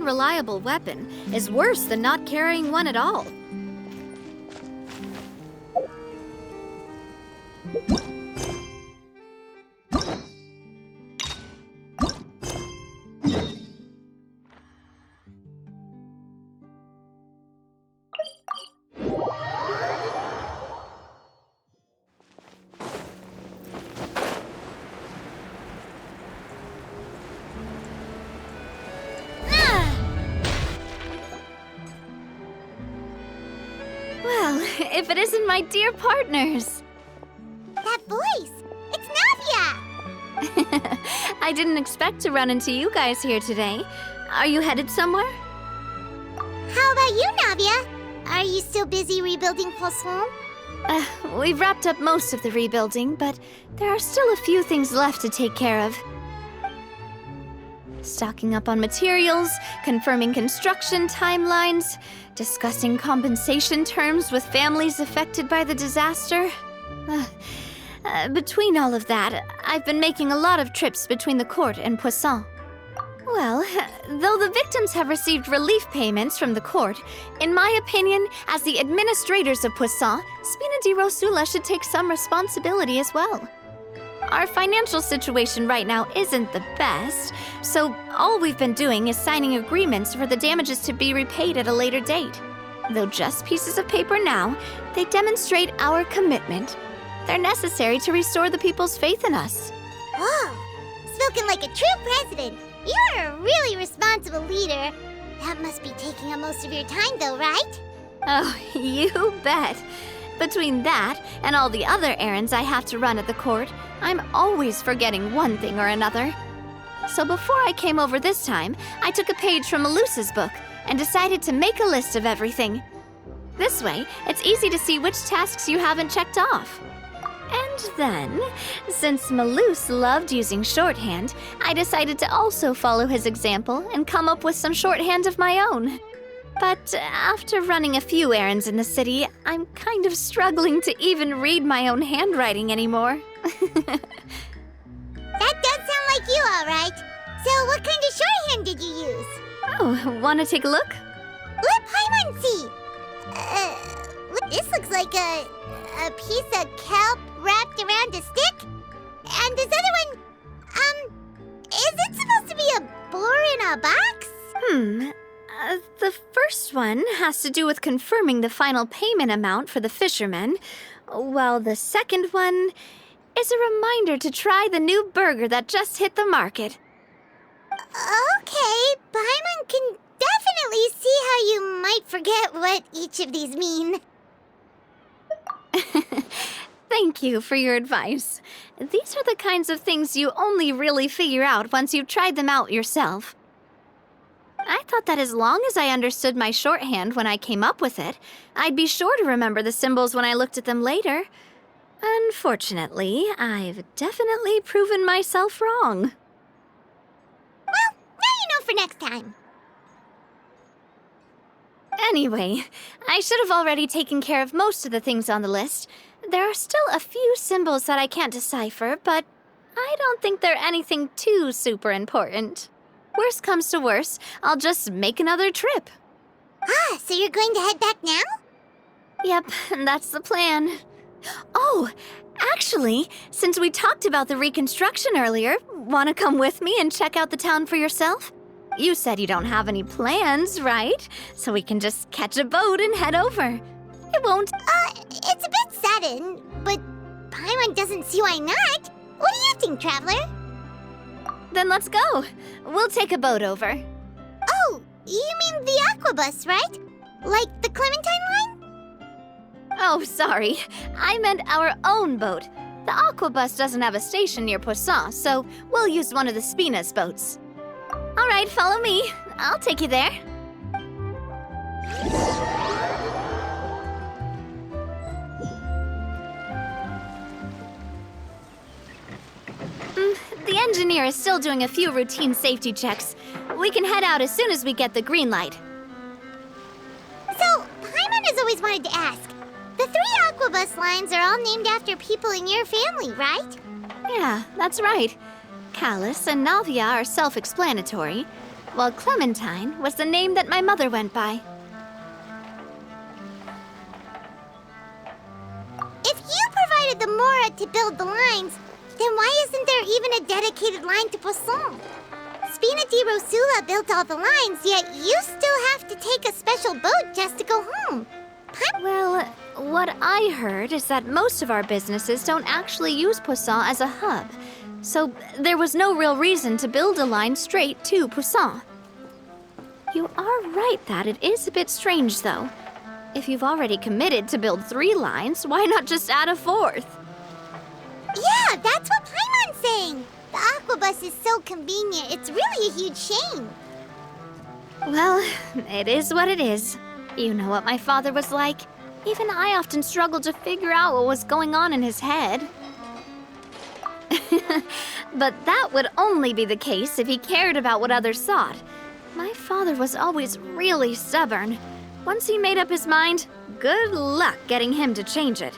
unreliable weapon is worse than not carrying one at all. Well, if it isn't my dear partners. That voice! It's Navia! I didn't expect to run into you guys here today. Are you headed somewhere? How about you, Navia? Are you still busy rebuilding Poisson? We've wrapped up most of the rebuilding, but there are still a few things left to take care of. Stocking up on materials, confirming construction timelines, discussing compensation terms with families affected by the disaster. Between all of that, I've been making a lot of trips between the court and Poisson. Well, though the victims have received relief payments from the court, in my opinion, as the administrators of Poisson, Spina di Rosula should take some responsibility as well. Our financial situation right now isn't the best, so all we've been doing is signing agreements for the damages to be repaid at a later date. Though just pieces of paper now, they demonstrate our commitment. They're necessary to restore the people's faith in us. Oh, spoken like a true president. You're a really responsible leader. That must be taking up most of your time though, right? Oh, you bet. Between that and all the other errands I have to run at the court, I'm always forgetting one thing or another. So before I came over this time, I took a page from Melusa's book and decided to make a list of everything. This way, it's easy to see which tasks you haven't checked off. And then, since Melus loved using shorthand, I decided to also follow his example and come up with some shorthand of my own. But after running a few errands in the city, I'm kind of struggling to even read my own handwriting anymore. That does sound like you, all right. So what kind of shorthand did you use? Oh, want to take a look? Let Paimon see. This looks like a piece of kelp wrapped around a stick. And this other one, is it supposed to be a boar in a box? The first one has to do with confirming the final payment amount for the fishermen, while the second one is a reminder to try the new burger that just hit the market. Okay, Paimon can definitely see how you might forget what each of these mean. Thank you for your advice. These are the kinds of things you only really figure out once you've tried them out yourself. I thought that as long as I understood my shorthand when I came up with it, I'd be sure to remember the symbols when I looked at them later. Unfortunately, I've definitely proven myself wrong. Well, now you know for next time. Anyway, I should have already taken care of most of the things on the list. There are still a few symbols that I can't decipher, but I don't think they're anything too super important. Worst comes to worst, I'll just make another trip. Ah, so you're going to head back now? Yep, that's the plan. Oh, actually, since we talked about the reconstruction earlier, want to come with me and check out the town for yourself? You said you don't have any plans, right? So we can just catch a boat and head over. It won't... It's a bit sudden, but Paimon doesn't see why not. What do you think, Traveler? Then let's go. We'll take a boat over. Oh, you mean the Aquabus, right? Like the Clementine line? Oh, sorry. I meant our own boat. The Aquabus doesn't have a station near Poisson, so we'll use one of the Spina's boats. All right, follow me. I'll take you there. The engineer is still doing a few routine safety checks. We can head out as soon as we get the green light. So, Paimon has always wanted to ask. The 3 Aquabus lines are all named after people in your family, right? Yeah, that's right. Callus and Navia are self-explanatory. while Clementine was the name that my mother went by. If you provided the Mora to build the lines, then why isn't there even a dedicated line to Poisson? Spina di Rosula built all the lines, yet you still have to take a special boat just to go home. Well, what I heard is that most of our businesses don't actually use Poisson as a hub, so there was no real reason to build a line straight to Poisson. You are right that it is a bit strange, though. If you've already committed to build 3 lines, why not just add a 4th? Yeah, that's what Paimon's saying. The Aquabus is so convenient, it's really a huge shame. Well, it is what it is. You know what my father was like. Even I often struggled to figure out what was going on in his head. But that would only be the case if he cared about what others thought. My father was always really stubborn. Once he made up his mind, good luck getting him to change it.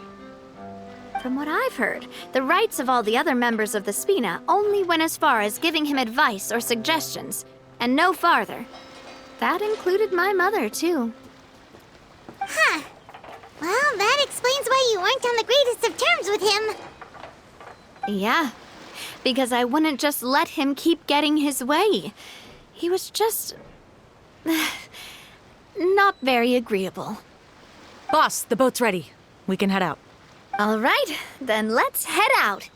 From what I've heard, the rights of all the other members of the Spina only went as far as giving him advice or suggestions, and no farther. That included my mother, too. Huh. Well, that explains why you weren't on the greatest of terms with him. Yeah, because I wouldn't just let him keep getting his way. He was just... not very agreeable. Boss, the boat's ready. We can head out. All right, then let's head out.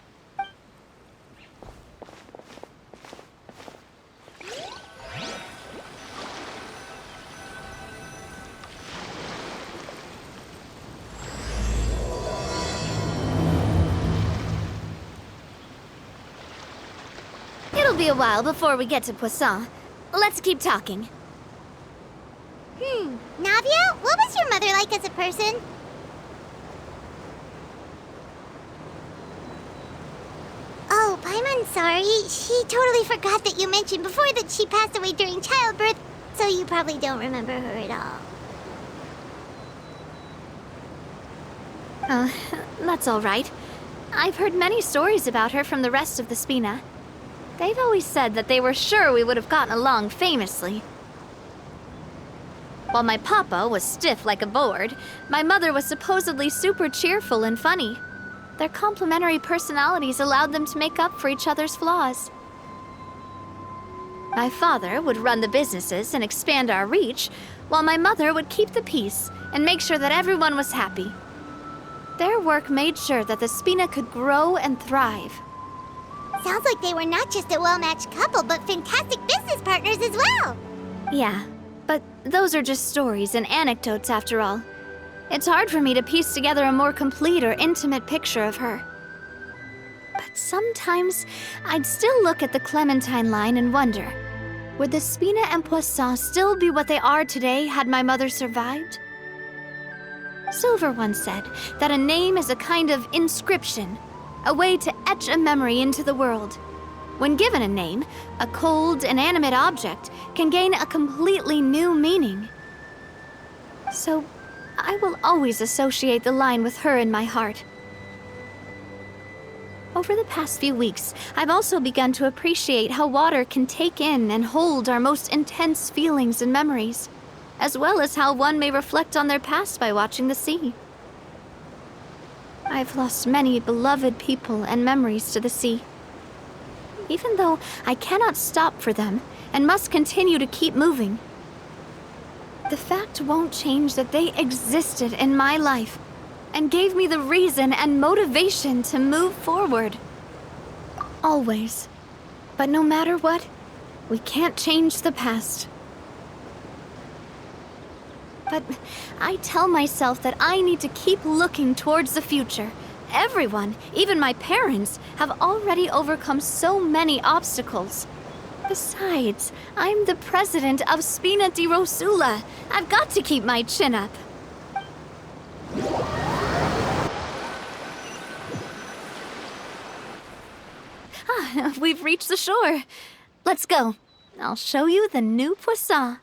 It'll be a while before we get to Poisson. Let's keep talking. Navia, what was your mother like as a person? Oh, Paimon's sorry. She totally forgot that you mentioned before that she passed away during childbirth, so you probably don't remember her at all. Oh, that's all right. I've heard many stories about her from the rest of the Spina. They've always said that they were sure we would have gotten along famously. While my papa was stiff like a board, my mother was supposedly super cheerful and funny. Their complementary personalities allowed them to make up for each other's flaws. My father would run the businesses and expand our reach, while my mother would keep the peace and make sure that everyone was happy. Their work made sure that the Spina could grow and thrive. Sounds like they were not just a well-matched couple, but fantastic business partners as well. Yeah, but those are just stories and anecdotes after all. It's hard for me to piece together a more complete or intimate picture of her. But sometimes I'd still look at the Clementine line and wonder, would the Spina and Poisson still be what they are today had my mother survived? Silver once said that a name is a kind of inscription, a way to etch a memory into the world. When given a name, a cold, inanimate object can gain a completely new meaning. So, I will always associate the line with her in my heart. Over the past few weeks, I've also begun to appreciate how water can take in and hold our most intense feelings and memories, as well as how one may reflect on their past by watching the sea. I've lost many beloved people and memories to the sea. Even though I cannot stop for them and must continue to keep moving, the fact won't change that they existed in my life and gave me the reason and motivation to move forward. Always. But no matter what, we can't change the past. But I tell myself that I need to keep looking towards the future. Everyone, even my parents, have already overcome so many obstacles. Besides, I'm the president of Spina di Rosula. I've got to keep my chin up. We've reached the shore. Let's go. I'll show you the new Poisson.